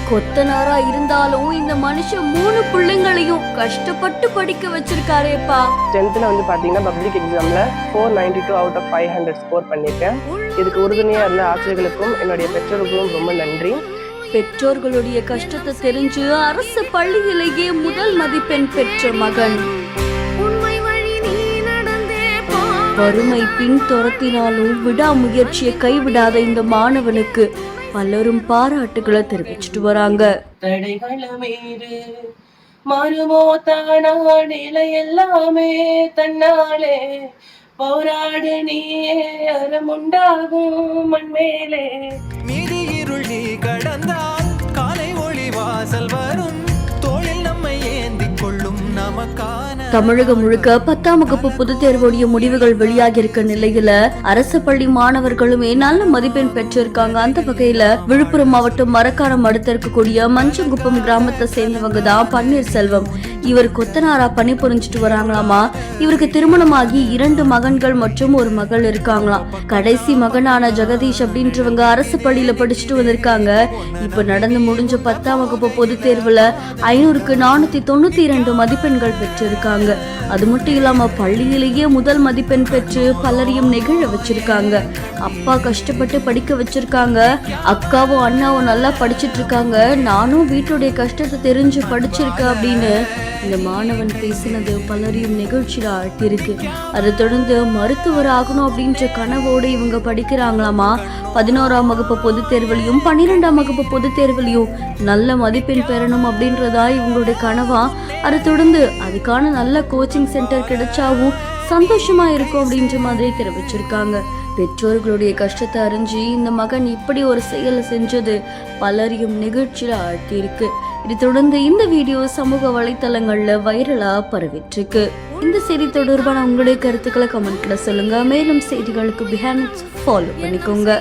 கொத்தனாரா இருந்தாலும் இந்த மனுஷன் 3 பிள்ளைங்களையும் கஷ்டப்பட்டு படிக்க வச்சிருக்காரேப்பா. 10th வந்து பாத்தீங்கன்னா பப்ளிக் எக்ஸாம்ல 492 அவுட் ஆஃப் 500 ஸ்கோர் பண்ணிருக்கேன். இதுக்கு உறுதுணையா இருந்த ஆசிரியர்களுக்கும் என்னுடைய பெற்றோர்களுக்கும் ரொம்ப நன்றி. பெற்றோர்களுடைய கஷ்டத்தை தெரிஞ்சு அரசு பள்ளியிலேயே முதல் மதிப்பெண் பெற்ற மகன். வறுமை பின் துரத்தினாலும் விடாமுயற்சியை கைவிடாத இந்த மாணவனுக்கு பலரும் பாராட்டுகளை தெரிவிச்சுட்டு வராங்க. மறுமோ தானா நிலை எல்லாமே தன்னாலே போராடு நீயே அறமுண்டாகும் மண்மேலே மீதி இருள் நீ கடந்தால் காலை ஒளி வாசல் வரும் தோளில் நம்மை ஏந்தி கொள்ளும் நமக்கான. தமிழகம் முழுக்க 10ஆம் வகுப்பு பொதுத் தேர்வுடைய முடிவுகள் வெளியாகி இருக்க நிலையில அரசு பள்ளி மாணவர்களுமே நல்ல மதிப்பெண் பெற்றிருக்காங்க. அந்த வகையில விழுப்புரம் மாவட்டம் மரக்காரம் அடுத்த இருக்கக்கூடிய மஞ்சங்குப்பம் கிராமத்தை சேர்ந்தவங்க தான் பன்னீர்செல்வம். இவர் கொத்தனாரா பணிபுரிஞ்சிட்டு வராங்களாமா. இவருக்கு திருமணமாகி 2 மகன்கள் மற்றும் ஒரு மகள் இருக்காங்களாம். கடைசி மகனான ஜெகதீஷ் அப்படின்றவங்க அரசு பள்ளியில படிச்சுட்டு வந்திருக்காங்க. இப்ப நடந்து முடிஞ்ச 10ஆம் வகுப்பு பொதுத் தேர்வுல 500க்கு 492 மதிப்பெண்கள் பெற்றிருக்காங்க. அது மட்டும் இல்லாம பள்ளியிலேயே முதல் மதிப்பெண் பெற்று பலரையும் நெகிழ வச்சிருக்காங்க. அப்பா கஷ்டப்பட்டு படிக்க வச்சிருக்காங்க, அக்காவும் அண்ணாவும் நல்லா படிச்சுட்டு இருக்காங்க, நானும் வீட்டுடைய கஷ்டத்தை தெரிஞ்சு படிச்சிருக்கேன் அப்படின்னு இந்த மாணவன் பேசினது பலரையும் நிகழ்ச்சியில ஆழ்த்திருக்கு. அதை தொடர்ந்து மருத்துவர் ஆகணும் அப்படின்ற கனவோடு இவங்க படிக்கிறாங்களாமா. 11ஆம் வகுப்பு பொதுத் தேர்வுலையும் 12ஆம் வகுப்பு பொதுத் தேர்வுலையும் நல்ல மதிப்பெண் பெறணும் அப்படின்றதா இவங்களுடைய கனவா. அதை தொடர்ந்து அதுக்கான நல்ல கோச்சிங் சென்டர் கிடைச்சாவும் சந்தோஷமா இருக்கும் அப்படின்ற மாதிரி தெரிவிச்சிருக்காங்க. பெற்றோர்களுடைய கஷ்டத்தை அறிஞ்சு இந்த மகன் இப்படி ஒரு செயலை செஞ்சது பலரையும் நிகழ்ச்சியில ஆழ்த்தியிருக்கு. இதை தொடர்ந்து இந்த வீடியோ சமூக வலைத்தளங்கள்ல வைரலா பரவிட்டிருக்கு. இந்த செய்தி தொடர்பான உங்களுடைய கருத்துக்களை கமெண்ட்ல சொல்லுங்க. மேலும் செய்திகளுக்கு பிஹேண்ட் ஃபாலோ பண்ணிக்கோங்க.